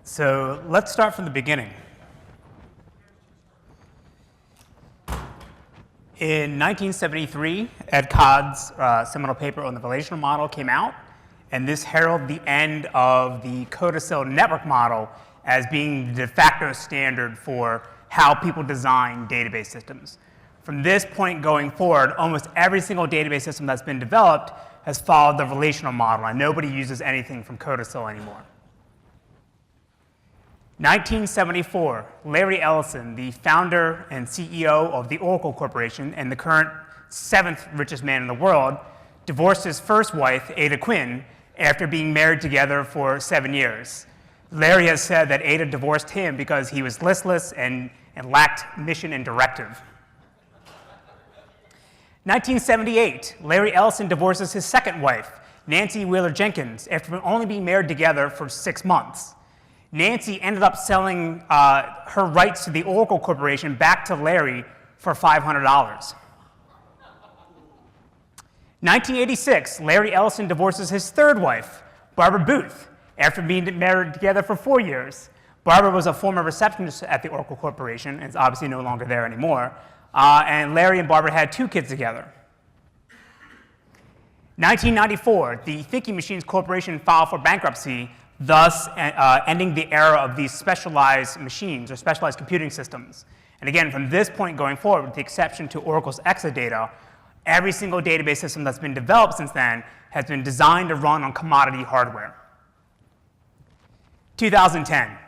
So let's start from the beginning. In 1973, Ed Codd's seminal paper on the relational model came out, and this heralded the end of the codicil network model as being the de facto standard for how people design database systems. From this point going forward, almost every single database system that's been developed has followed the relational model, and nobody uses anything from codicil anymore. 1974, Larry Ellison, the founder and CEO of the Oracle Corporation and the current 7th richest man in the world, divorced his first wife, Ada Quinn, after being married together for 7 years. Larry has said that Ada divorced him because he was listless and lacked mission and directive. 1978, Larry Ellison divorces his second wife, Nancy Wheeler Jenkins, after only being married together for 6 months. Nancy ended up selling her rights to the Oracle Corporation back to Larry for $500. 1986, Larry Ellison divorces his third wife, Barbara Booth, after being married together for 4 years. Barbara was a former receptionist at the Oracle Corporation and is obviously no longer there anymore. And Larry and Barbara had 2 kids together. 1994, the Thinking Machines Corporation filed for bankruptcy, thus ending the era of these specialized machines or specialized computing systems. And again, from this point going forward, with the exception to Oracle's Exadata, every single database system that's been developed since then has been designed to run on commodity hardware. 2010,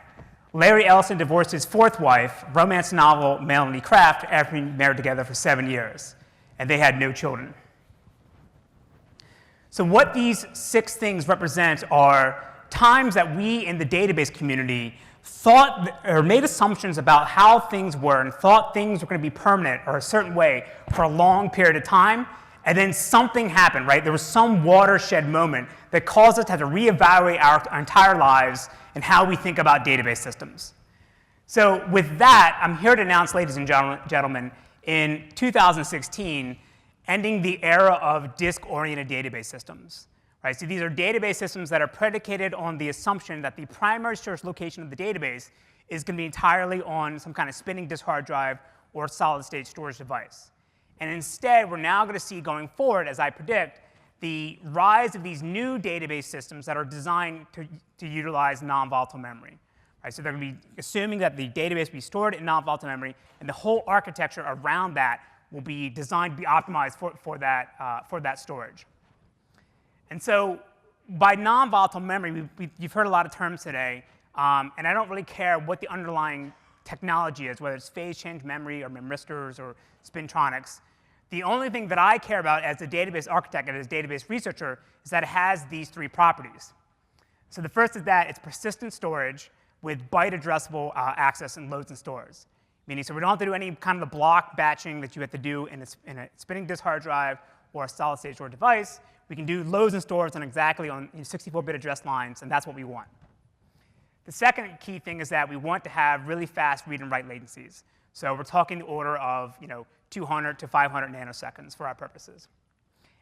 Larry Ellison divorced his fourth wife, romance novel Melanie Kraft, after being married together for 7 years, and they had no children. So what these 6 things represent are times that we in the database community thought or made assumptions about how things were and thought things were going to be permanent or a certain way for a long period of time, and then something happened, right? There was some watershed moment that caused us to have to reevaluate our entire lives and how we think about database systems. So with that, I'm here to announce, ladies and gentlemen, in 2016, ending the era of disk-oriented database systems. Right, so these are database systems that are predicated on the assumption that the primary source location of the database is going to be entirely on some kind of spinning disk hard drive or solid-state storage device. And instead, we're now going to see going forward, as I predict, the rise of these new database systems that are designed to utilize non-volatile memory. Right, so they're going to be assuming that the database will be stored in non-volatile memory, and the whole architecture around that will be designed to be optimized for that storage. And so by non-volatile memory, you've heard a lot of terms today, and I don't really care what the underlying technology is, whether it's phase change memory or memristors or spintronics. The only thing that I care about as a database architect and as a database researcher is that it has these 3 properties. So the first is that it's persistent storage with byte-addressable access and loads and stores. Meaning, so we don't have to do any kind of the block batching that you have to do in a spinning disk hard drive or a solid-state storage device. We can do loads and stores on exactly on 64-bit address lines, and that's what we want. The second key thing is that we want to have really fast read and write latencies. So we're talking the order of 200 to 500 nanoseconds for our purposes.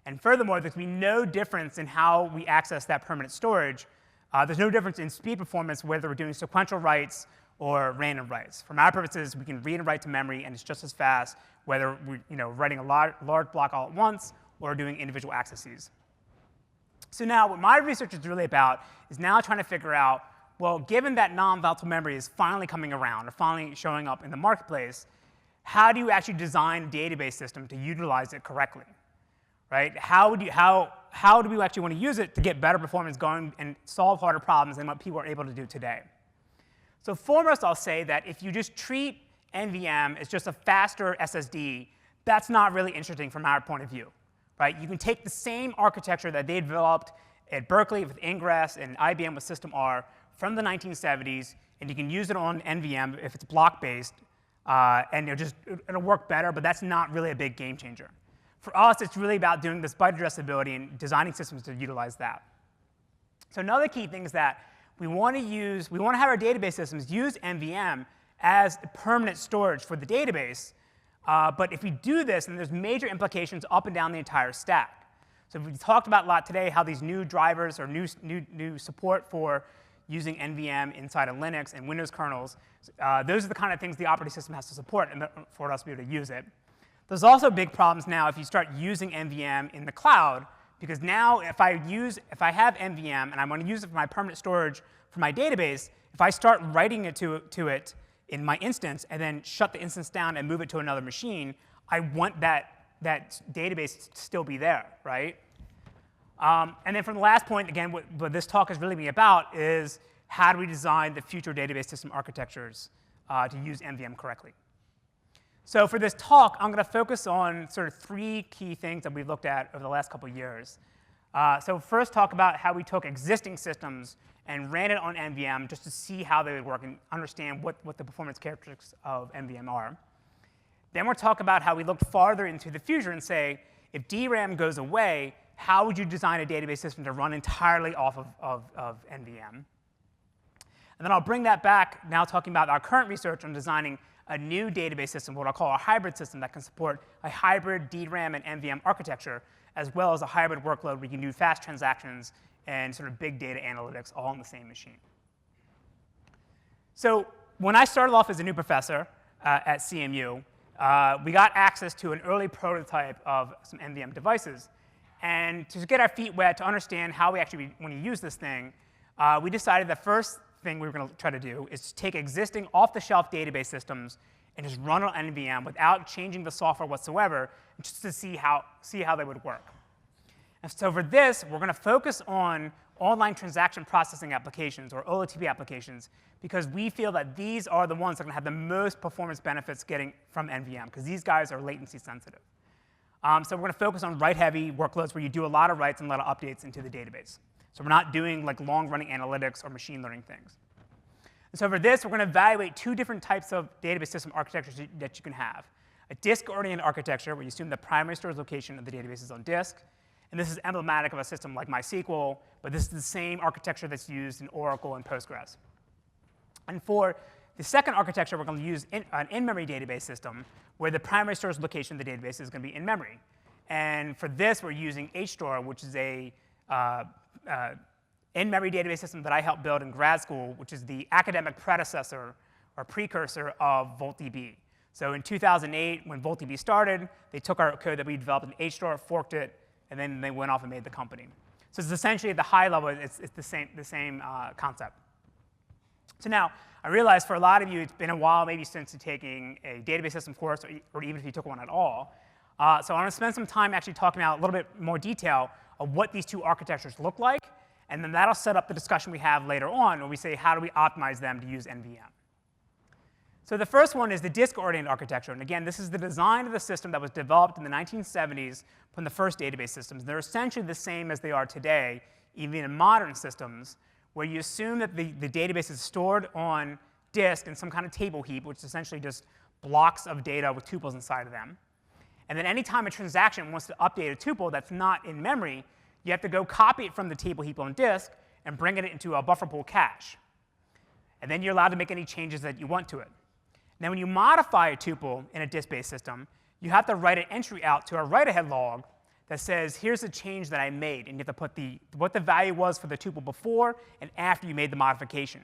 And furthermore, there's going to be no difference in how we access that permanent storage. There's no difference in speed performance whether we're doing sequential writes or random writes. From our purposes, we can read and write to memory, and it's just as fast whether we're writing a large block all at once or doing individual accesses. So now what my research is really about is now trying to figure out, well, given that non-volatile memory is finally coming around or finally showing up in the marketplace, how do you actually design a database system to utilize it correctly? Right? How do we actually want to use it to get better performance going and solve harder problems than what people are able to do today? So foremost, I'll say that if you just treat NVM as just a faster SSD, that's not really interesting from our point of view. Right? You can take the same architecture that they developed at Berkeley with Ingress and IBM with System R from the 1970s, and you can use it on NVM if it's block-based, and it'll work better, but that's not really a big game changer. For us, it's really about doing this byte addressability and designing systems to utilize that. So another key thing is that we want to have our database systems use NVM as permanent storage for the database. But if we do this, then there's major implications up and down the entire stack. So we talked about a lot today how these new drivers or new support for using NVM inside of Linux and Windows kernels. Those are the kind of things the operating system has to support for us to be able to use it. There's also big problems now if you start using NVM in the cloud, because now if I have NVM and I want to use it for my permanent storage for my database, if I start writing it to it in my instance and then shut the instance down and move it to another machine, I want that database to still be there, right? And then from the last point, again, what this talk is really being about is how do we design the future database system architectures to use NVM correctly. So for this talk, I'm going to focus on sort of 3 key things that we've looked at over the last couple of years. So first, talk about how we took existing systems and ran it on NVM just to see how they would work and understand what the performance characteristics of NVM are. Then we'll talk about how we looked farther into the future and say, if DRAM goes away, how would you design a database system to run entirely off of NVM? And then I'll bring that back, now talking about our current research on designing a new database system, what I'll call a hybrid system that can support a hybrid DRAM and NVM architecture, as well as a hybrid workload where you can do fast transactions and sort of big data analytics all on the same machine. So when I started off as a new professor at CMU, we got access to an early prototype of some NVM devices. And to get our feet wet, to understand how we actually want to use this thing, we decided the first thing we were going to try to do is to take existing off-the-shelf database systems and just run on NVM without changing the software whatsoever, just to see how they would work. And so for this, we're going to focus on online transaction processing applications, or OLTP applications, because we feel that these are the ones that are going to have the most performance benefits getting from NVM, because these guys are latency sensitive. So we're going to focus on write-heavy workloads where you do a lot of writes and a lot of updates into the database. So we're not doing like long-running analytics or machine learning things. And so for this, we're going to evaluate 2 different types of database system architectures that you can have. A disk-oriented architecture, where you assume the primary storage location of the database is on disk. And this is emblematic of a system like MySQL, but this is the same architecture that's used in Oracle and Postgres. And for the second architecture, we're going to use an in-memory database system, where the primary storage location of the database is going to be in memory. And for this, we're using HStore, which is a in-memory database system that I helped build in grad school, which is the academic predecessor or precursor of VoltDB. So in 2008, when VoltDB started, they took our code that we developed in HStore, forked it, and then they went off and made the company. So it's essentially at the high level, it's the same concept. So now, I realize for a lot of you, it's been a while maybe since you're taking a database system course, or even if you took one at all. So I want to spend some time actually talking about a little bit more detail of what these 2 architectures look like, and then that'll set up the discussion we have later on, where we say, how do we optimize them to use NVM? So the first one is the disk-oriented architecture. And again, this is the design of the system that was developed in the 1970s from the first database systems. They're essentially the same as they are today, even in modern systems, where you assume that the database is stored on disk in some kind of table heap, which is essentially just blocks of data with tuples inside of them. And then anytime a transaction wants to update a tuple that's not in memory, you have to go copy it from the table heap on disk and bring it into a buffer pool cache. And then you're allowed to make any changes that you want to it. Now, when you modify a tuple in a disk-based system, you have to write an entry out to a write-ahead log that says, here's the change that I made. And you have to put what the value was for the tuple before and after you made the modification.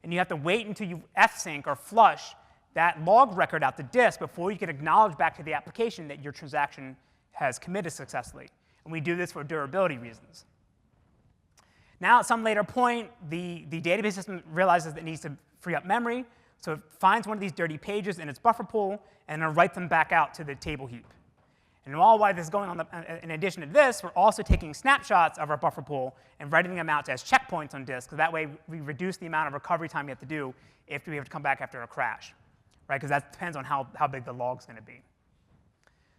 And you have to wait until you fsync or flush that log record out to disk before you can acknowledge back to the application that your transaction has committed successfully. And we do this for durability reasons. Now, at some later point, the database system realizes that it needs to free up memory. So it finds one of these dirty pages in its buffer pool, and it'll write them back out to the table heap. And while this is going on, in addition to this, we're also taking snapshots of our buffer pool and writing them out as checkpoints on disk. So that way, we reduce the amount of recovery time you have to do if we have to come back after a crash, right? Because that depends on how big the log's going to be.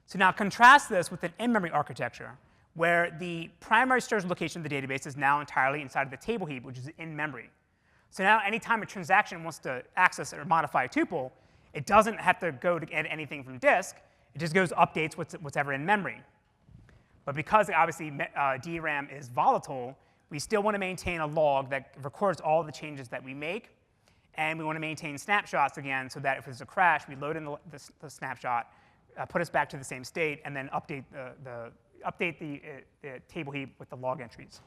So now contrast this with an in-memory architecture, where the primary storage location of the database is now entirely inside of the table heap, which is in memory. So now anytime a transaction wants to access or modify a tuple, it doesn't have to go to get anything from disk. It just goes updates what's ever in memory. But because obviously DRAM is volatile, we still want to maintain a log that records all the changes that we make. And we want to maintain snapshots again, so that if there's a crash, we load in the snapshot, put us back to the same state, and then update the table heap with the log entries.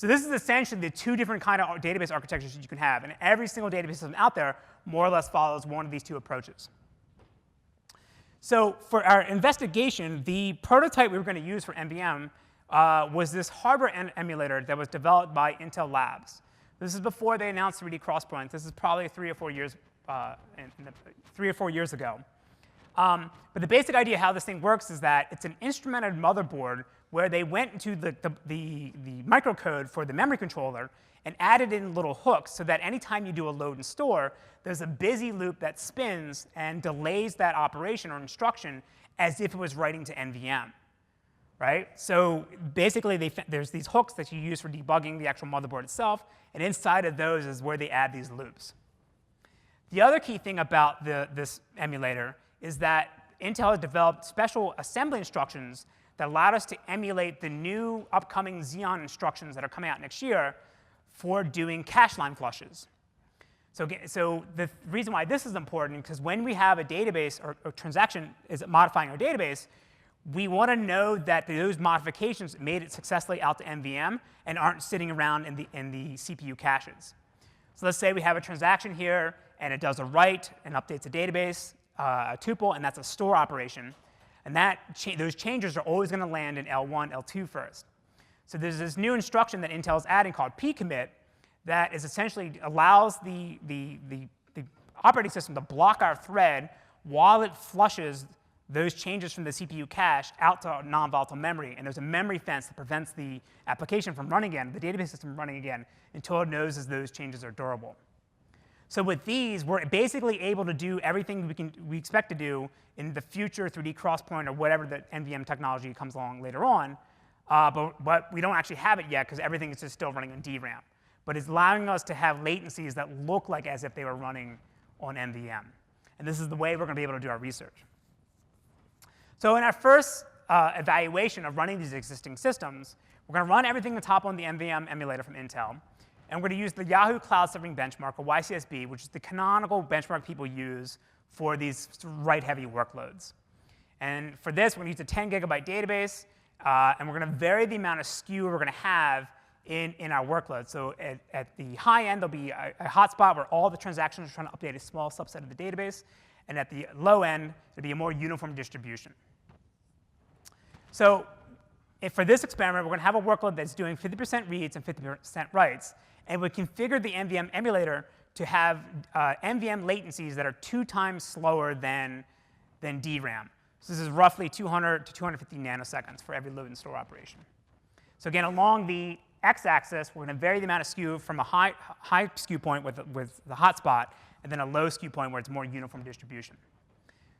So this is essentially the two different kind of database architectures you can have. And every single database system out there more or less follows one of these two approaches. So for our investigation, the prototype we were going to use for NVM was this hardware emulator that was developed by Intel Labs. This is before they announced 3D XPoint. This is probably 3 or 4 years, 3 or 4 years ago. But the basic idea how this thing works is that it's an instrumented motherboard where they went into the microcode for the memory controller and added in little hooks so that anytime you do a load and store, there's a busy loop that spins and delays that operation or instruction as if it was writing to NVM. Right? So basically, there's these hooks that you use for debugging the actual motherboard itself, and inside of those is where they add these loops. The other key thing about this emulator is that Intel has developed special assembly instructions that allowed us to emulate the new upcoming Xeon instructions that are coming out next year for doing cache line flushes. So the reason why this is important, because when we have a database or transaction is modifying our database, we want to know that those modifications made it successfully out to NVM and aren't sitting around in the CPU caches. So let's say we have a transaction here, and it does a write and updates a database, a tuple, and that's a store operation. And those changes are always going to land in L1, L2 first. So there's this new instruction that Intel is adding called pcommit that is essentially allows the operating system to block our thread while it flushes those changes from the CPU cache out to non-volatile memory. And there's a memory fence that prevents the application from running again, the database system running again, until it knows that those changes are durable. So with these, we're basically able to do everything we expect to do in the future 3D XPoint or whatever the NVM technology comes along later on. But we don't actually have it yet because everything is just still running on DRAM. But it's allowing us to have latencies that look like as if they were running on NVM. And this is the way we're going to be able to do our research. So in our first evaluation of running these existing systems, we're going to run everything on top on the NVM emulator from Intel. And we're going to use the Yahoo Cloud Serving Benchmark, or YCSB, which is the canonical benchmark people use for these write-heavy workloads. And for this, we're going to use a 10 gigabyte database, and we're going to vary the amount of skew we're going to have in our workload. So at the high end, there'll be a hotspot where all the transactions are trying to update a small subset of the database. And at the low end, there'll be a more uniform distribution. So for this experiment, we're going to have a workload that's doing 50% reads and 50% writes. And we configure the NVM emulator to have NVM latencies that are 2 times slower than DRAM. So this is roughly 200 to 250 nanoseconds for every load and store operation. So again, along the x-axis, we're going to vary the amount of skew from a high skew point with the hotspot, and then a low skew point where it's more uniform distribution.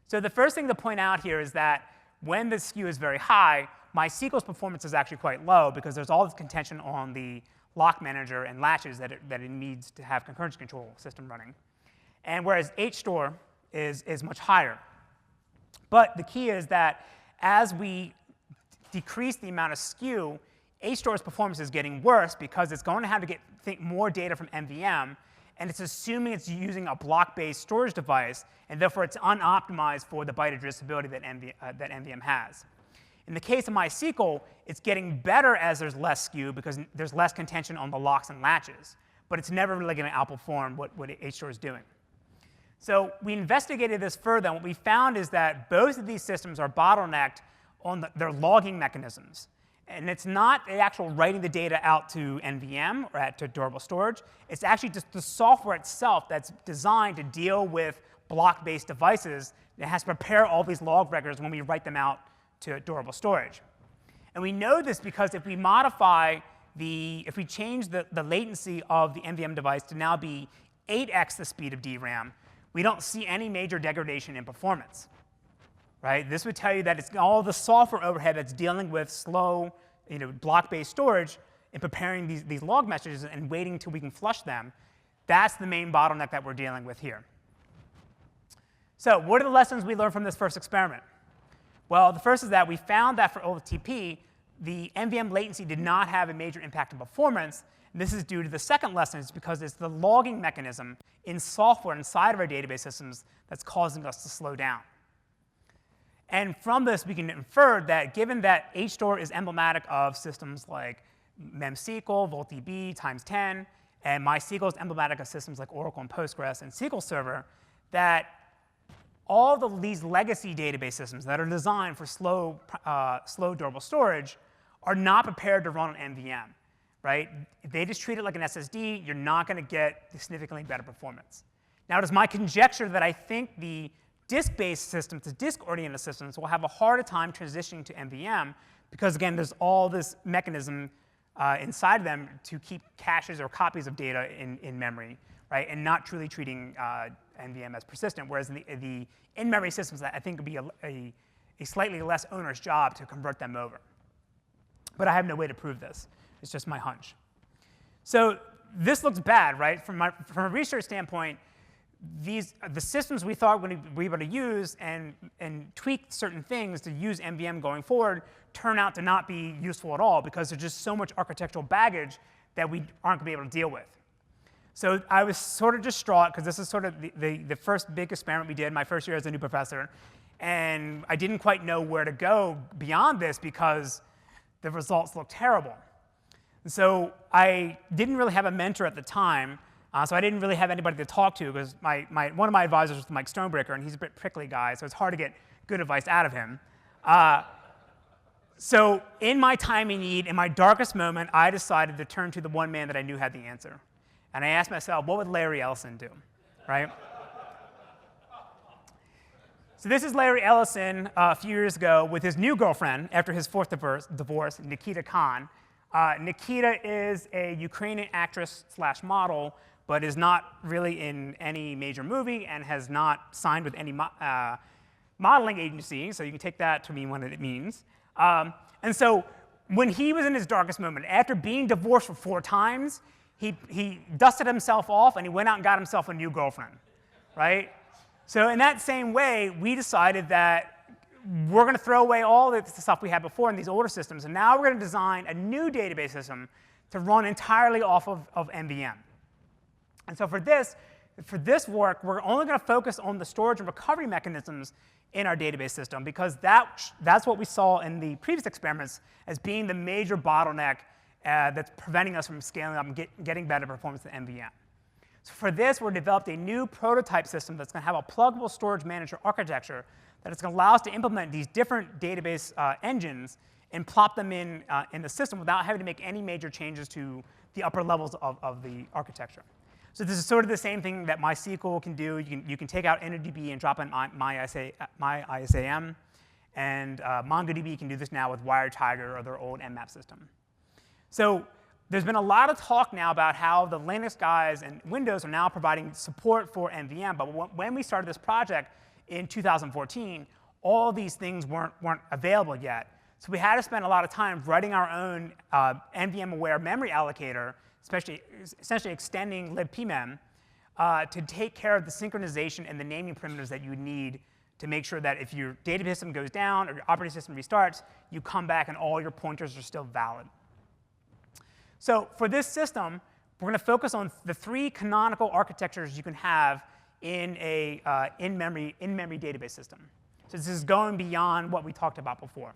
So the first thing to point out here is that when the skew is very high, MySQL's performance is actually quite low because there's all this contention on the lock manager and latches that it needs to have concurrency control system running. And whereas HStore is much higher. But the key is that as we decrease the amount of skew, HStore's performance is getting worse because it's going to have to think more data from NVM, and it's assuming it's using a block-based storage device, and therefore it's unoptimized for the byte addressability that NVM has. In the case of MySQL, it's getting better as there's less skew because there's less contention on the locks and latches, but it's never really going to outperform what HStore is doing. So we investigated this further, and what we found is that both of these systems are bottlenecked on their logging mechanisms. And it's not the actual writing the data out to NVM or to durable storage. It's actually just the software itself that's designed to deal with block-based devices that has to prepare all these log records when we write them out to durable storage. And we know this because if we if we change the latency of the NVM device to now be 8x the speed of DRAM, we don't see any major degradation in performance. Right? This would tell you that it's all the software overhead that's dealing with slow, block-based storage and preparing these log messages and waiting until we can flush them. That's the main bottleneck that we're dealing with here. So what are the lessons we learned from this first experiment? Well, the first is that we found that for OLTP, the NVM latency did not have a major impact on performance. And this is due to the second lesson, is because it's the logging mechanism in software inside of our database systems that's causing us to slow down. And from this, we can infer that given that HStore is emblematic of systems like MemSQL, VoltDB times 10, and MySQL is emblematic of systems like Oracle and Postgres and SQL Server, that all of these legacy database systems that are designed for slow, durable storage are not prepared to run on NVM, right? They just treat it like an SSD. You're not going to get significantly better performance. Now, it is my conjecture that I think the disk-based systems, the disk-oriented systems, will have a harder time transitioning to NVM because, again, there's all this mechanism inside of them to keep caches or copies of data in memory, right, and not truly treating NVM as persistent, whereas the in-memory systems, I think, would be a slightly less onerous job to convert them over. But I have no way to prove this. It's just my hunch. So this looks bad, right? From a research standpoint, the systems we thought we would be able to use and tweak certain things to use NVM going forward turn out to not be useful at all because there's just so much architectural baggage that we aren't going to be able to deal with. So I was sort of distraught because this is sort of the first big experiment we did my first year as a new professor. And I didn't quite know where to go beyond this because the results looked terrible. And so I didn't really have a mentor at the time. So I didn't really have anybody to talk to because one of my advisors was Mike Stonebreaker, and he's a bit prickly guy, so it's hard to get good advice out of him. So in my time of need, in my darkest moment, I decided to turn to the one man that I knew had the answer. And I asked myself, what would Larry Ellison do, right? So this is Larry Ellison a few years ago with his new girlfriend after his fourth divorce, Nikita Kahn. Nikita is a Ukrainian actress / model, but is not really in any major movie and has not signed with any modeling agency, so you can take that to mean what it means. And so when he was in his darkest moment, after being divorced for 4 times, he dusted himself off and he went out and got himself a new girlfriend, right? So in that same way, we decided that we're going to throw away all the stuff we had before in these older systems, and now we're going to design a new database system to run entirely off of NVM. And so for this work, we're only going to focus on the storage and recovery mechanisms in our database system because that's what we saw in the previous experiments as being the major bottleneck that's preventing us from scaling up and getting better performance than NVM. So for this, we're developed a new prototype system that's going to have a pluggable storage manager architecture that is going to allow us to implement these different database engines and plop them in the system without having to make any major changes to the upper levels of the architecture. So this is sort of the same thing that MySQL can do. You can take out InnoDB and drop in MyISAM, and MongoDB can do this now with WiredTiger or their old Nmap system. So there's been a lot of talk now about how the Linux guys and Windows are now providing support for NVM, but when we started this project in 2014, all these things weren't available yet. So we had to spend a lot of time writing our own NVM-aware memory allocator, essentially extending libpmem, to take care of the synchronization and the naming primitives that you need to make sure that if your database system goes down or your operating system restarts, you come back and all your pointers are still valid. So for this system, we're going to focus on the 3 canonical architectures you can have in a in-memory database system. So this is going beyond what we talked about before.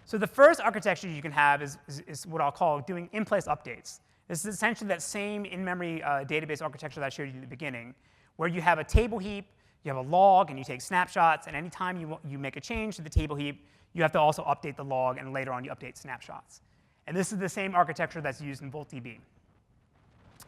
So the first architecture you can have is what I'll call doing in-place updates. This is essentially that same in-memory database architecture that I showed you at the beginning, where you have a table heap, you have a log, and you take snapshots, and anytime you make a change to the table heap, you have to also update the log, and later on you update snapshots. And this is the same architecture that's used in VoltDB.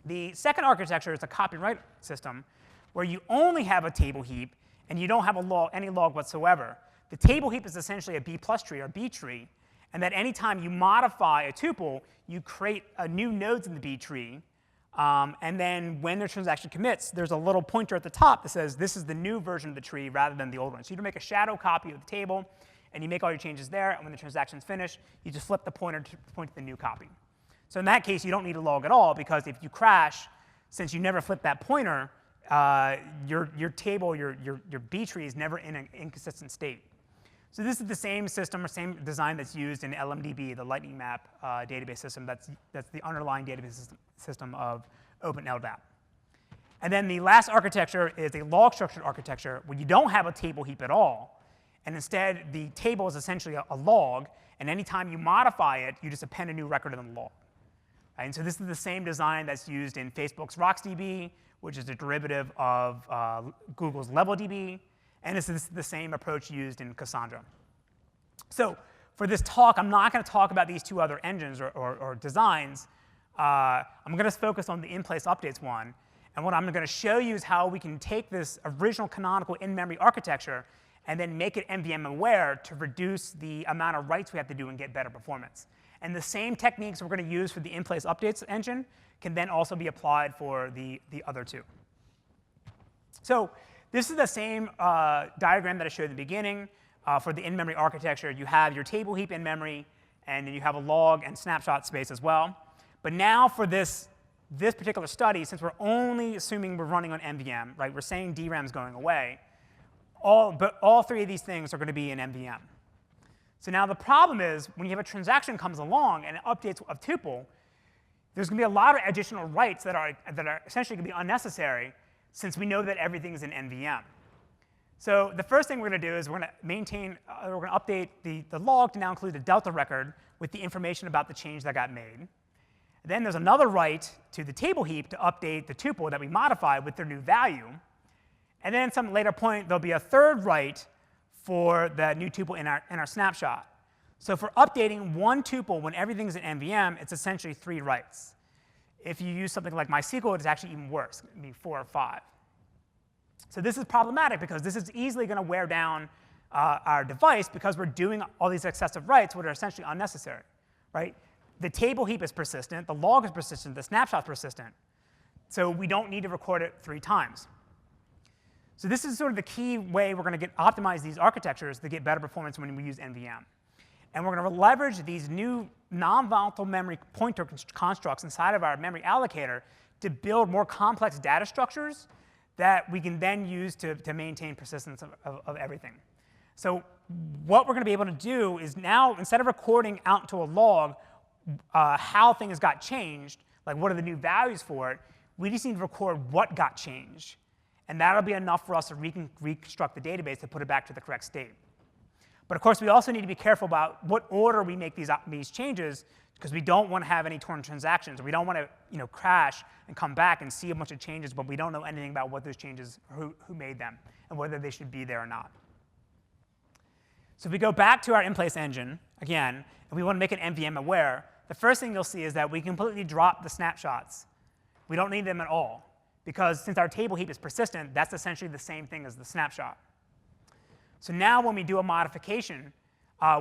The second architecture is a copy-write system, where you only have a table heap, and you don't have any log whatsoever. The table heap is essentially a B+ tree or B tree, and that anytime you modify a tuple, you create new nodes in the B tree, and then when the transaction commits, there's a little pointer at the top that says this is the new version of the tree rather than the old one. So you make a shadow copy of the table, and you make all your changes there, and when the transaction's finished, you just flip the pointer to point to the new copy. So in that case, you don't need a log at all, because if you crash, since you never flip that pointer, your table, your B tree is never in an inconsistent state. So this is the same system or same design that's used in LMDB, the Lightning Map database system. That's the underlying database system of OpenLDAP. And then the last architecture is a log-structured architecture where you don't have a table heap at all. And instead, the table is essentially a log, And anytime you modify it, you just append a new record in the log. Right? And so this is the same design that's used in Facebook's RocksDB, which is a derivative of Google's LevelDB. And this is the same approach used in Cassandra. So for this talk, I'm not going to talk about these two other engines or designs. I'm going to focus on the in-place updates one. And what I'm going to show you is how we can take this original canonical in-memory architecture and then make it NVM-aware to reduce the amount of writes we have to do and get better performance. And the same techniques we're going to use for the in-place updates engine can then also be applied for the other two. So this is the same diagram that I showed in the beginning. For the in-memory architecture, you have your table heap in memory, and then you have a log and snapshot space as well. But now for this particular study, since we're only assuming we're running on NVM, right, we're saying DRAM is going away, but all three of these things are going to be in NVM. So now the problem is, when you have a transaction comes along and it updates a tuple, there's going to be a lot of additional writes that are essentially going to be unnecessary, since we know that everything's in NVM. So the first thing we're going to do is we're going to update the log to now include the delta record with the information about the change that got made. Then there's another write to the table heap to update the tuple that we modified with their new value. And then at some later point, there'll be a third write for the new tuple in our snapshot. So for updating one tuple when everything's in NVM, it's essentially 3 writes. If you use something like MySQL, it's actually even worse, maybe 4 or 5. So this is problematic because this is easily going to wear down our device because we're doing all these excessive writes, which are essentially unnecessary, right? The table heap is persistent, the log is persistent, the snapshot is persistent. So we don't need to record it 3 times. So this is sort of the key way we're going to optimize these architectures to get better performance when we use NVM. And we're going to leverage these new non-volatile memory pointer constructs inside of our memory allocator to build more complex data structures that we can then use to maintain persistence of everything. So what we're going to be able to do is now, instead of recording out into a log how things got changed, like what are the new values for it, we just need to record what got changed. And that'll be enough for us to reconstruct the database to put it back to the correct state. But of course, we also need to be careful about what order we make these changes, because we don't want to have any torn transactions. We don't want to crash and come back and see a bunch of changes, but we don't know anything about what those changes, or who made them, and whether they should be there or not. So if we go back to our in-place engine, again, and we want to make it NVM-aware, the first thing you'll see is that we completely drop the snapshots. We don't need them at all, because since our table heap is persistent, that's essentially the same thing as the snapshot. So now when we do a modification,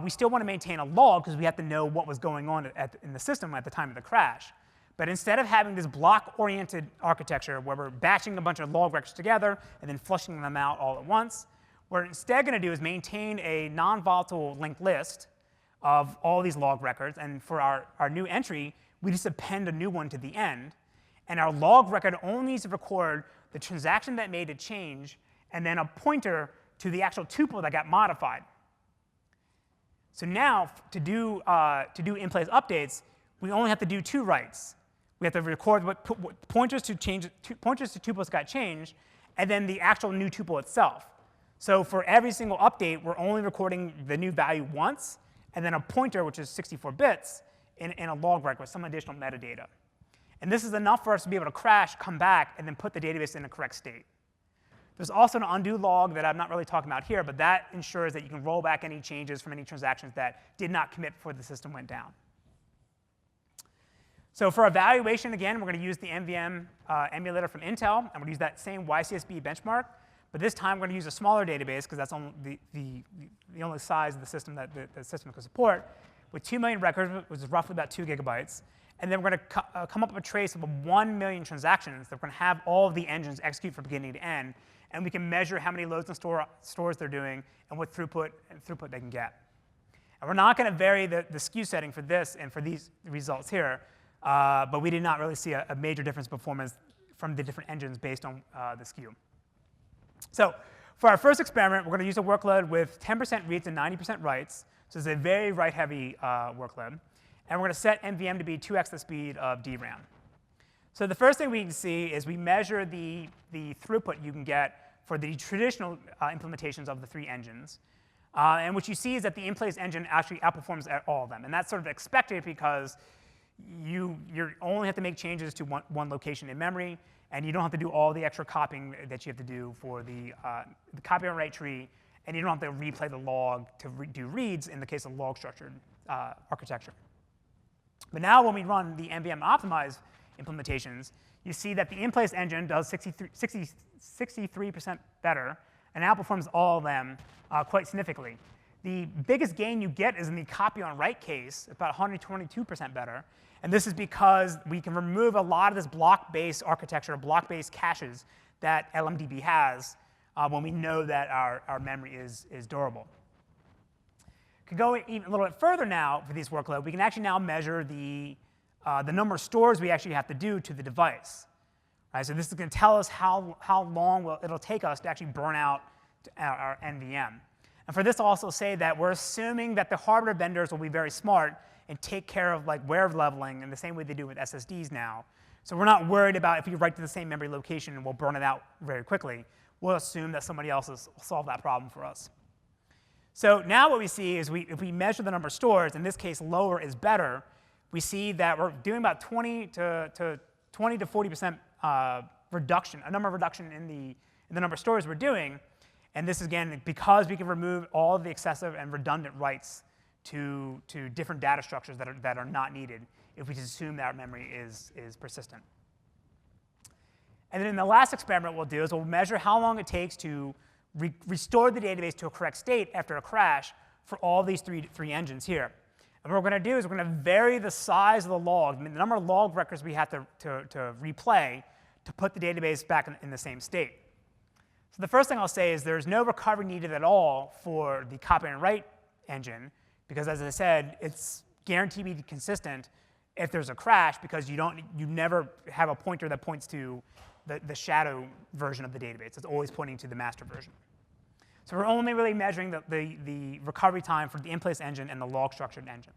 we still want to maintain a log because we have to know what was going on in the system at the time of the crash. But instead of having this block-oriented architecture where we're batching a bunch of log records together and then flushing them out all at once, what we're instead going to do is maintain a non-volatile linked list of all these log records. And for our new entry, we just append a new one to the end. And our log record only needs to record the transaction that made a change and then a pointer to the actual tuple that got modified. So now, to do in-place updates, we only have to do 2 writes. We have to record what pointers to tuples got changed, and then the actual new tuple itself. So for every single update, we're only recording the new value once, and then a pointer, which is 64 bits, in a log record with some additional metadata. And this is enough for us to be able to crash, come back, and then put the database in the correct state. There's also an undo log that I'm not really talking about here, but that ensures that you can roll back any changes from any transactions that did not commit before the system went down. So for evaluation, again, we're going to use the NVM emulator from Intel, and we're going to use that same YCSB benchmark. But this time, we're going to use a smaller database, because that's only the only size of the system that the system could support, with 2 million records, which is roughly about 2 gigabytes. And then we're going to come up with a trace of 1 million transactions that we're going to have all of the engines execute from beginning to end. And we can measure how many loads and stores they're doing and what throughput they can get. And we're not going to vary the skew setting for this and for these results here. But we did not really see a major difference in performance from the different engines based on the skew. So for our first experiment, we're going to use a workload with 10% reads and 90% writes. So it's a very write-heavy workload. And we're going to set NVM to be 2x the speed of DRAM. So the first thing we can see is we measure the throughput you can get for the traditional implementations of the 3 engines. And what you see is that the in-place engine actually outperforms at all of them. And that's sort of expected because you only have to make changes to one location in memory, and you don't have to do all the extra copying that you have to do for the copy and write tree, and you don't have to replay the log to do reads in the case of log-structured architecture. But now when we run the NVM optimized implementations, you see that the in-place engine does 63% better and outperforms all of them quite significantly. The biggest gain you get is in the copy on write case, about 122% better. And this is because we can remove a lot of this block-based architecture, block-based caches that LMDB has when we know that our memory is durable. To go even a little bit further now for these workloads, we can actually now measure the number of stores we actually have to do to the device. Right, so this is going to tell us how long it'll take us to actually burn out our NVM. And for this, I'll also say that we're assuming that the hardware vendors will be very smart and take care of like wear leveling in the same way they do with SSDs now. So we're not worried about if we write to the same memory location and we'll burn it out very quickly. We'll assume that somebody else will solve that problem for us. So now what we see is if we measure the number of stores, in this case lower is better, we see that we're doing about 20 to 40% reduction, a number of reduction in the number of stores we're doing. And this is, again, because we can remove all of the excessive and redundant writes to different data structures that are not needed if we just assume that our memory is persistent. And then in the last experiment we'll do is we'll measure how long it takes to restore the database to a correct state after a crash for all these three engines here. And what we're going to do is we're going to vary the size of the log, the number of log records we have to replay to put the database back in the same state. So the first thing I'll say is there's no recovery needed at all for the copy and write engine, because as I said, it's guaranteed to be consistent if there's a crash, because you never have a pointer that points to the shadow version of the database. It's always pointing to the master version. So we're only really measuring the recovery time for the in-place engine and the log-structured engine.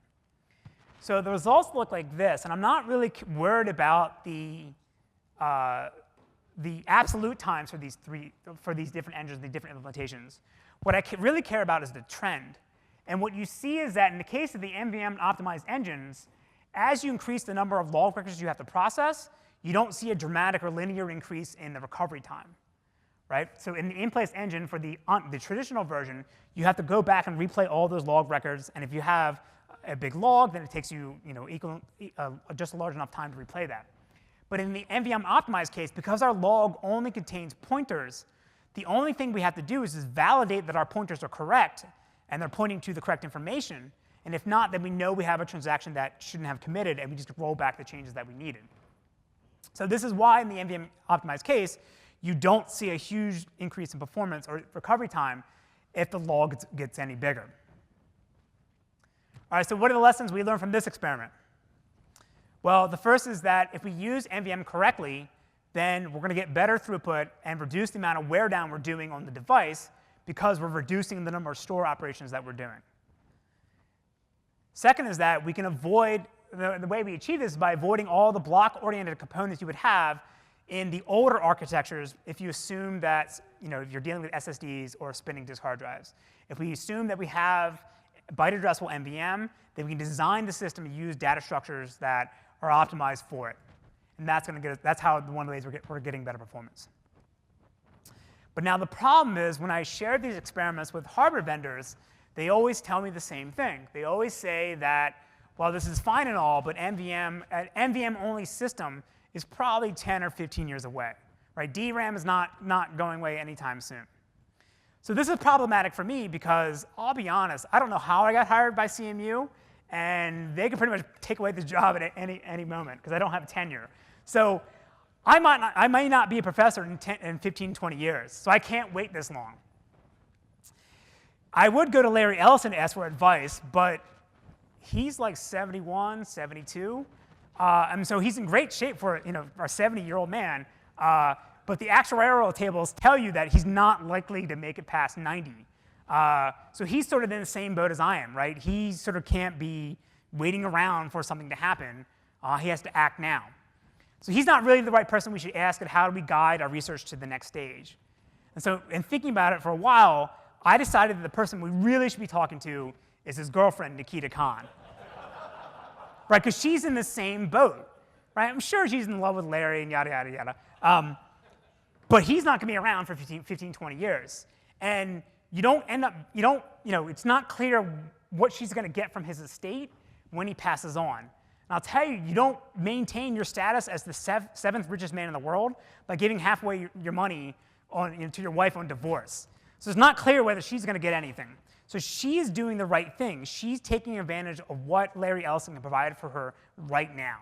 So the results look like this, and I'm not really worried about the absolute times for these different engines, the different implementations. What I really care about is the trend. And what you see is that in the case of the NVM optimized engines, as you increase the number of log records you have to process, you don't see a dramatic or linear increase in the recovery time. Right? So in the in-place engine for the traditional version, you have to go back and replay all those log records. And if you have a big log, then it takes you, just a large enough time to replay that. But in the NVM optimized case, because our log only contains pointers, the only thing we have to do is validate that our pointers are correct and they're pointing to the correct information. And if not, then we know we have a transaction that shouldn't have committed, and we just roll back the changes that we needed. So this is why in the NVM optimized case, you don't see a huge increase in performance or recovery time if the log gets any bigger. All right, so what are the lessons we learned from this experiment? Well, the first is that if we use NVM correctly, then we're going to get better throughput and reduce the amount of wear down we're doing on the device because we're reducing the number of store operations that we're doing. Second is that we can avoid, the way we achieve this is by avoiding all the block-oriented components you would have in the older architectures if you assume that if you're dealing with SSDs or spinning disk hard drives. If we assume that we have byte-addressable NVM, then we can design the system and use data structures that are optimized for it. And that's one of the ways we're getting better performance. But now the problem is when I share these experiments with hardware vendors, they always tell me the same thing. They always say that, well, this is fine and all, but an NVM-only system is probably 10 or 15 years away. Right? DRAM is not going away anytime soon. So this is problematic for me because I'll be honest, I don't know how I got hired by CMU, and they could pretty much take away this job at any moment because I don't have tenure. So I might not be a professor in 15, 20 years, so I can't wait this long. I would go to Larry Ellison to ask for advice, but he's like 71, 72. And so he's in great shape for a 70-year-old man. But the actuarial tables tell you that he's not likely to make it past 90. So he's sort of in the same boat as I am, right? He sort of can't be waiting around for something to happen. He has to act now. So he's not really the right person we should ask at how do we guide our research to the next stage. And so in thinking about it for a while, I decided that the person we really should be talking to is his girlfriend, Nikita Kahn. Right, because she's in the same boat. Right? I'm sure she's in love with Larry and yada, yada, yada. But he's not going to be around for 15, 20 years. And it's not clear what she's going to get from his estate when he passes on. And I'll tell you, you don't maintain your status as the seventh richest man in the world by giving halfway your money to your wife on divorce. So it's not clear whether she's going to get anything. So she's doing the right thing. She's taking advantage of what Larry Ellison can provide for her right now.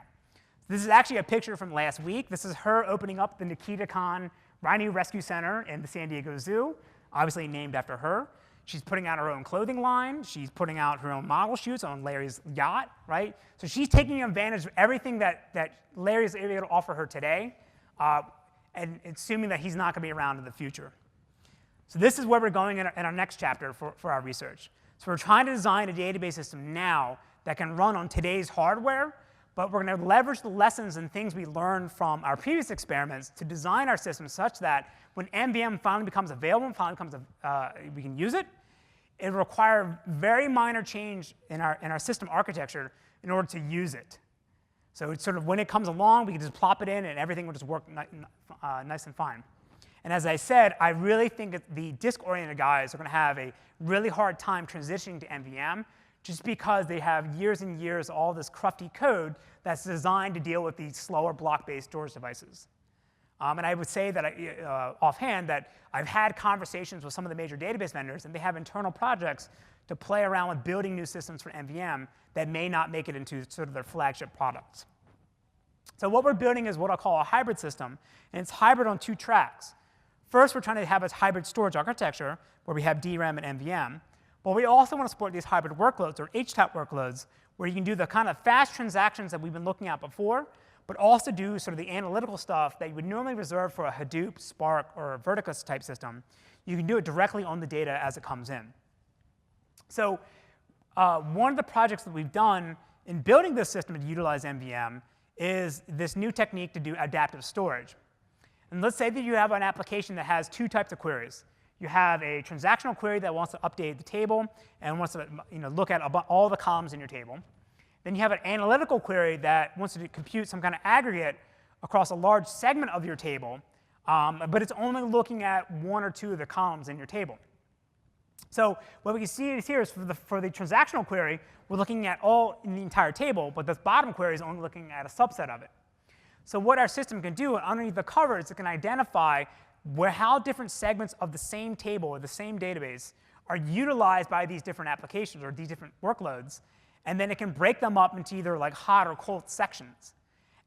This is actually a picture from last week. This is her opening up the Nikita Kahn Rhino Rescue Center in the San Diego Zoo, obviously named after her. She's putting out her own clothing line. She's putting out her own model shoots on Larry's yacht, right? So she's taking advantage of everything that Larry's able to offer her today, and assuming that he's not going to be around in the future. So this is where we're going in our next chapter for our research. So we're trying to design a database system now that can run on today's hardware, but we're going to leverage the lessons and things we learned from our previous experiments to design our system such that when NVM finally becomes available and finally we can use it, it will require very minor change in our system architecture in order to use it. So it's sort of when it comes along, we can just plop it in and everything will just work nice and fine. And as I said, I really think that the disk-oriented guys are going to have a really hard time transitioning to NVM just because they have years and years of all this crufty code that's designed to deal with these slower block-based storage devices. And I would say that, offhand, that I've had conversations with some of the major database vendors, and they have internal projects to play around with building new systems for NVM that may not make it into sort of their flagship products. So what we're building is what I'll call a hybrid system, and it's hybrid on two tracks. First, we're trying to have a hybrid storage architecture where we have DRAM and NVM, but we also want to support these hybrid workloads, or HTAP workloads, where you can do the kind of fast transactions that we've been looking at before, but also do sort of the analytical stuff that you would normally reserve for a Hadoop, Spark, or a Verticus type system. You can do it directly on the data as it comes in. So one of the projects that we've done in building this system to utilize NVM is this new technique to do adaptive storage. And let's say that you have an application that has two types of queries. You have a transactional query that wants to update the table and wants to look at all the columns in your table. Then you have an analytical query that wants to compute some kind of aggregate across a large segment of your table, but it's only looking at one or two of the columns in your table. So what we can see here is for the transactional query, we're looking at all in the entire table, but this bottom query is only looking at a subset of it. So what our system can do underneath the covers, it can identify how different segments of the same table or the same database are utilized by these different applications or these different workloads, and then it can break them up into either like hot or cold sections.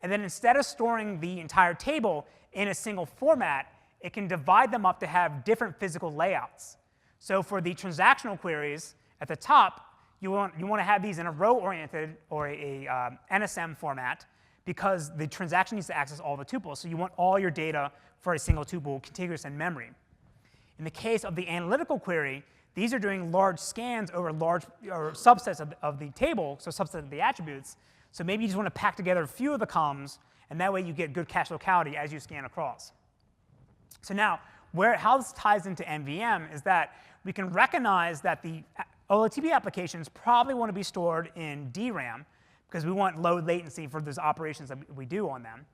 And then instead of storing the entire table in a single format, it can divide them up to have different physical layouts. So for the transactional queries at the top, you want to have these in a row-oriented or a NSM format, because the transaction needs to access all the tuples. So you want all your data for a single tuple contiguous in memory. In the case of the analytical query, these are doing large scans over large or subsets of the table, so subsets of the attributes. So maybe you just want to pack together a few of the columns, and that way you get good cache locality as you scan across. So now, how this ties into NVM is that we can recognize that the OLTP applications probably want to be stored in DRAM, because we want low latency for those operations that we do on them.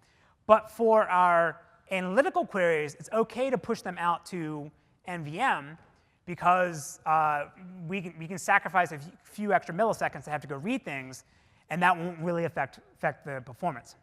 But for our analytical queries, it's OK to push them out to NVM, because we can sacrifice a few extra milliseconds to have to go read things, and that won't really affect the performance.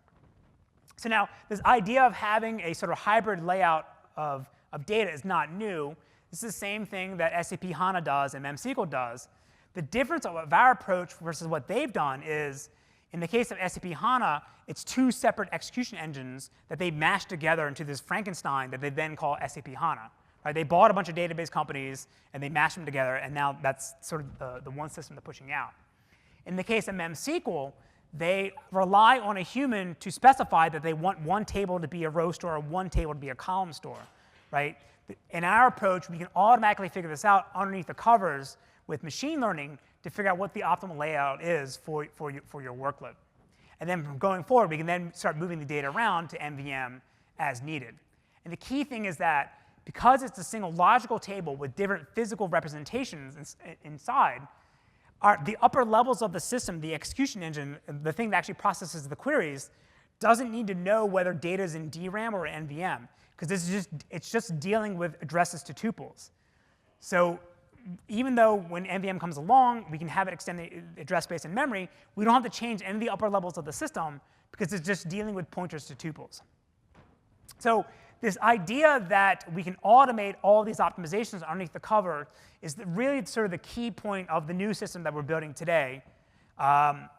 So now, this idea of having a sort of hybrid layout of data is not new. This is the same thing that SAP HANA does and MemSQL does. The difference of our approach versus what they've done is, in the case of SAP HANA, it's two separate execution engines that they mash together into this Frankenstein that they then call SAP HANA. Right? They bought a bunch of database companies, and they mashed them together, and now that's sort of the one system they're pushing out. In the case of MemSQL, they rely on a human to specify that they want one table to be a row store or one table to be a column store. Right? In our approach, we can automatically figure this out underneath the covers with machine learning to figure out what the optimal layout is for your workload. And then from going forward, we can then start moving the data around to NVM as needed. And the key thing is that because it's a single logical table with different physical representations inside, the upper levels of the system, the execution engine, the thing that actually processes the queries, doesn't need to know whether data is in DRAM or NVM, because it's just dealing with addresses to tuples. So even though when NVM comes along, we can have it extend the address space in memory, we don't have to change any of the upper levels of the system because it's just dealing with pointers to tuples. So this idea that we can automate all these optimizations underneath the cover is really sort of the key point of the new system that we're building today,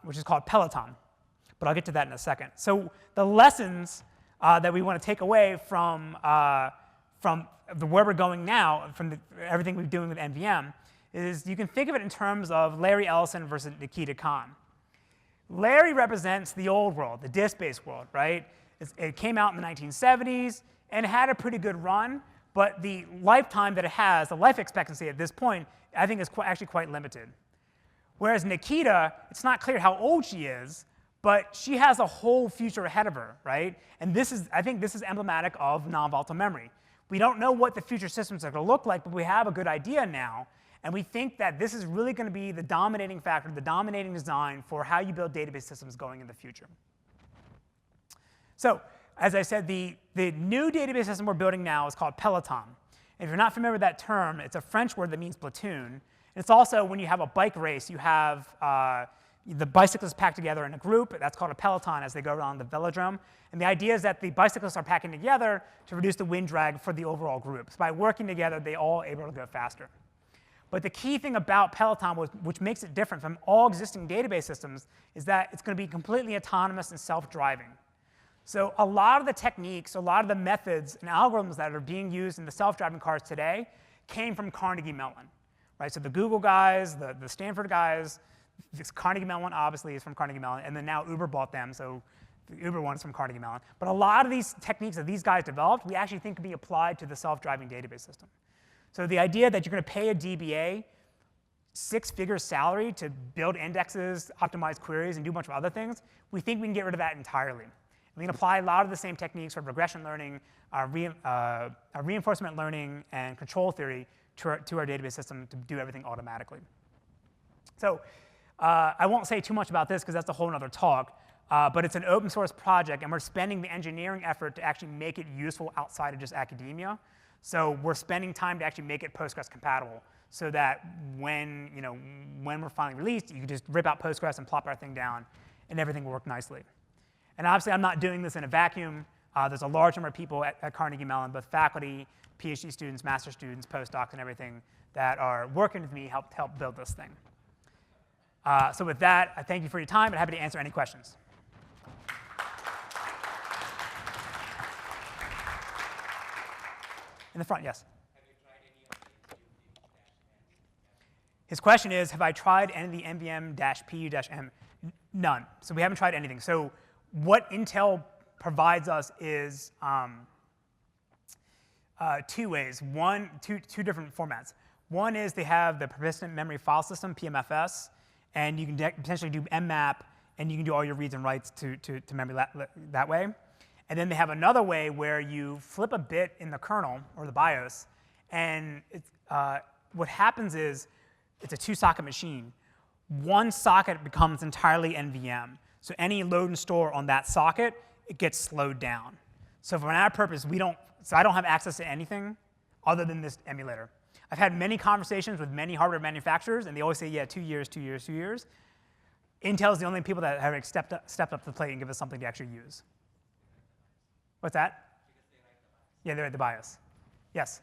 which is called Peloton. But I'll get to that in a second. So the lessons that we want to take away from where we're going now, from everything we're doing with NVM, is you can think of it in terms of Larry Ellison versus Nikita Kahn. Larry represents the old world, the disk-based world, right? It came out in the 1970s and had a pretty good run, but the lifetime that it has, the life expectancy at this point, I think is actually quite limited. Whereas Nikita, it's not clear how old she is, but she has a whole future ahead of her, right? And I think this is emblematic of non-volatile memory. We don't know what the future systems are going to look like, but we have a good idea now. And we think that this is really going to be the dominating factor, the dominating design for how you build database systems going in the future. So as I said, the new database system we're building now is called Peloton. And if you're not familiar with that term, it's a French word that means platoon. And it's also when you have a bike race, you have the bicyclists packed together in a group. That's called a peloton as they go around the velodrome. And the idea is that the bicyclists are packing together to reduce the wind drag for the overall group. So by working together, they all able to go faster. But the key thing about Peloton, which makes it different from all existing database systems, is that it's going to be completely autonomous and self-driving. So a lot of the techniques, a lot of the methods and algorithms that are being used in the self-driving cars today came from Carnegie Mellon, right? So the Google guys, the Stanford guys, this Carnegie Mellon obviously is from Carnegie Mellon, and then now Uber bought them, so the Uber one is from Carnegie Mellon. But a lot of these techniques that these guys developed, we actually think can be applied to the self-driving database system. So the idea that you're going to pay a DBA six-figure salary to build indexes, optimize queries, and do a bunch of other things, we think we can get rid of that entirely. We can apply a lot of the same techniques for regression learning, reinforcement learning, and control theory to our database system to do everything automatically. So I won't say too much about this because that's a whole other talk, but it's an open source project, and we're spending the engineering effort to actually make it useful outside of just academia. So we're spending time to actually make it Postgres compatible so that when we're finally released, you can just rip out Postgres and plop our thing down, and everything will work nicely. And obviously, I'm not doing this in a vacuum. There's a large number of people at Carnegie Mellon, both faculty, PhD students, master students, postdocs, and everything that are working with me to help build this thing. So with that, I thank you for your time, and happy to answer any questions. In the front, yes. Have you tried any of the His question is, have I tried any of the NVM-PU-M? None. So we haven't tried anything. So what Intel provides us is two ways. Two different formats. One is they have the persistent memory file system, PMFS, and you can potentially do mmap, and you can do all your reads and writes to memory that way. And then they have another way where you flip a bit in the kernel or the BIOS, and what happens is it's a two-socket machine. One socket becomes entirely NVM. So any load and store on that socket, it gets slowed down. So for our purpose, I don't have access to anything other than this emulator. I've had many conversations with many hardware manufacturers, and they always say, yeah, 2 years, 2 years, 2 years. Intel's the only people that have stepped up to the plate and give us something to actually use. What's that? Because they write the BIOS. Yeah, they write the BIOS. Yes? Do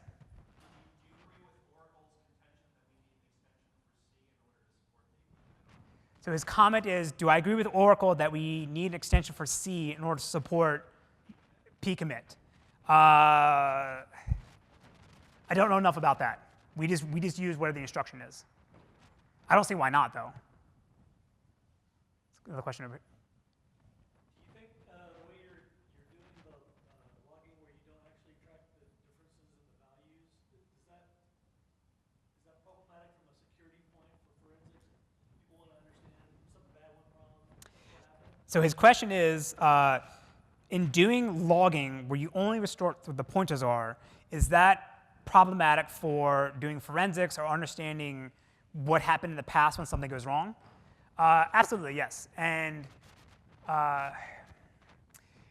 you agree with Oracle's contention that we need an extension for C in order to support the? So his comment is, do I agree with Oracle that we need an extension for C in order to support pcommit? I don't know enough about that. We just use whatever the instruction is. I don't see why not, though. That's another question over here. Do you think the way you're doing the logging where you don't actually track the differences in the values, is that problematic from a security point for forensics? People want to understand something bad went wrong, what happened? So his question is, in doing logging where you only restore what the pointers are, is that problematic for doing forensics or understanding what happened in the past when something goes wrong? Absolutely, yes. And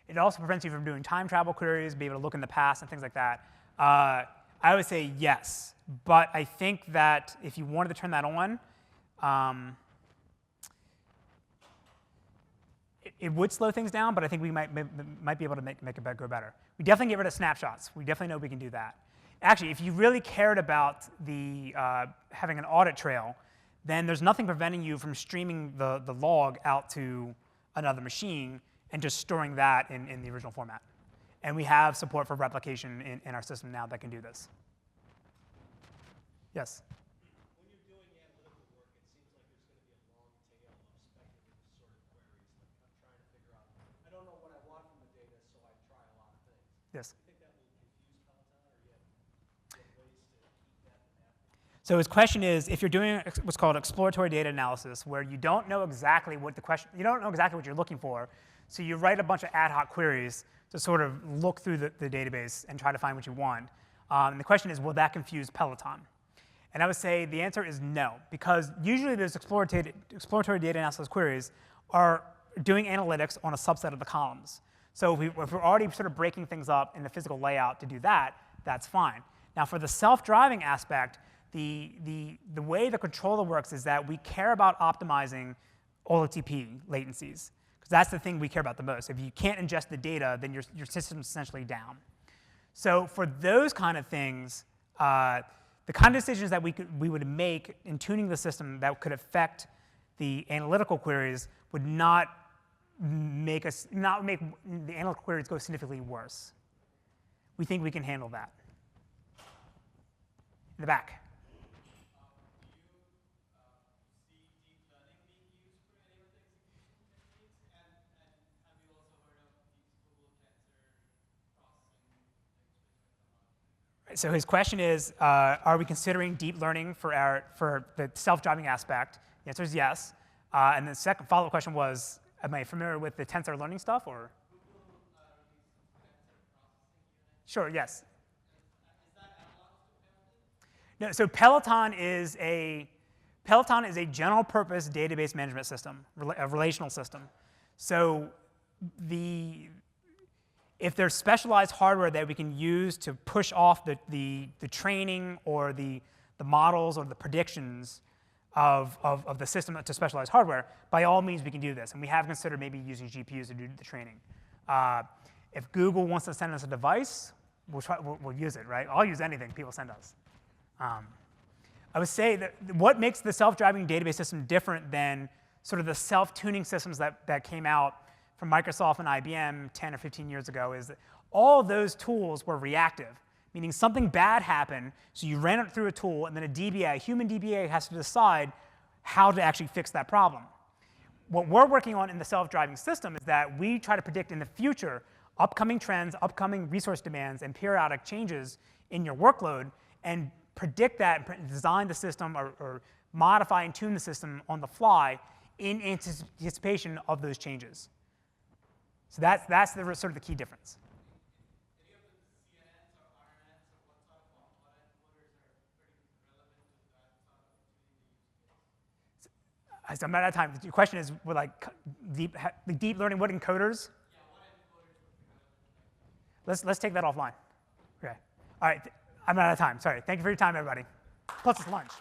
it also prevents you from doing time travel queries, be able to look in the past and things like that. I would say yes, but I think that if you wanted to turn that on, it would slow things down, but I think we might be able to make it go better. We definitely get rid of snapshots. We definitely know we can do that. Actually, if you really cared about the having an audit trail, then there's nothing preventing you from streaming the log out to another machine and just storing that in the original format. And we have support for replication in our system now that can do this. Yes? When you're doing analytical work, it seems like there's going to be a long tail of speculative sort of queries. Like I'm trying to figure out, I don't know what I want from the data, so I try a lot of things. Yes. Do you think that will confuse Peloton, or you have ways to keep that from happening? So his question is, if you're doing what's called exploratory data analysis, where you don't know exactly what you don't know exactly what you're looking for, so you write a bunch of ad hoc queries to sort of look through the database and try to find what you want. And the question is, will that confuse Peloton? And I would say the answer is no, because usually those exploratory data analysis queries are doing analytics on a subset of the columns. So if we're already sort of breaking things up in the physical layout to do that, that's fine. Now for the self-driving aspect, the way the controller works is that we care about optimizing OLTP latencies, because that's the thing we care about the most. If you can't ingest the data, then your system's essentially down. So for those kind of things, the kind of decisions that we would make in tuning the system that could affect the analytical queries would not make the analytical queries go significantly worse. We think we can handle that. In the back. So his question is, are we considering deep learning for the self-driving aspect? The answer is yes. And the second follow-up question was, am I familiar with the tensor learning stuff, or? Sure, yes. No, so Peloton is a general-purpose database management system, a relational system. So if there's specialized hardware that we can use to push off the training or the models or the predictions of the system to specialized hardware, by all means we can do this. And we have considered maybe using GPUs to do the training. If Google wants to send us a device, we'll use it, right? I'll use anything people send us. I would say that what makes the self-driving database system different than sort of the self-tuning systems that came out from Microsoft and IBM 10 or 15 years ago is that all those tools were reactive, meaning something bad happened, so you ran it through a tool, and then a human DBA has to decide how to actually fix that problem. What we're working on in the self-driving system is that we try to predict in the future upcoming trends, upcoming resource demands, and periodic changes in your workload, and predict that and design the system or modify and tune the system on the fly in anticipation of those changes. So that's sort of the key difference. Any of the CNNs or RNNs or what sort of encoders are pretty relevant to that sort of tuning the use case? I'm out of time. Your question is, with like deep learning, what encoders? Yeah, what encoders would be relevant to that? Let's take that offline. Okay. All right. I'm out of time. Sorry. Thank you for your time, everybody. Plus it's lunch.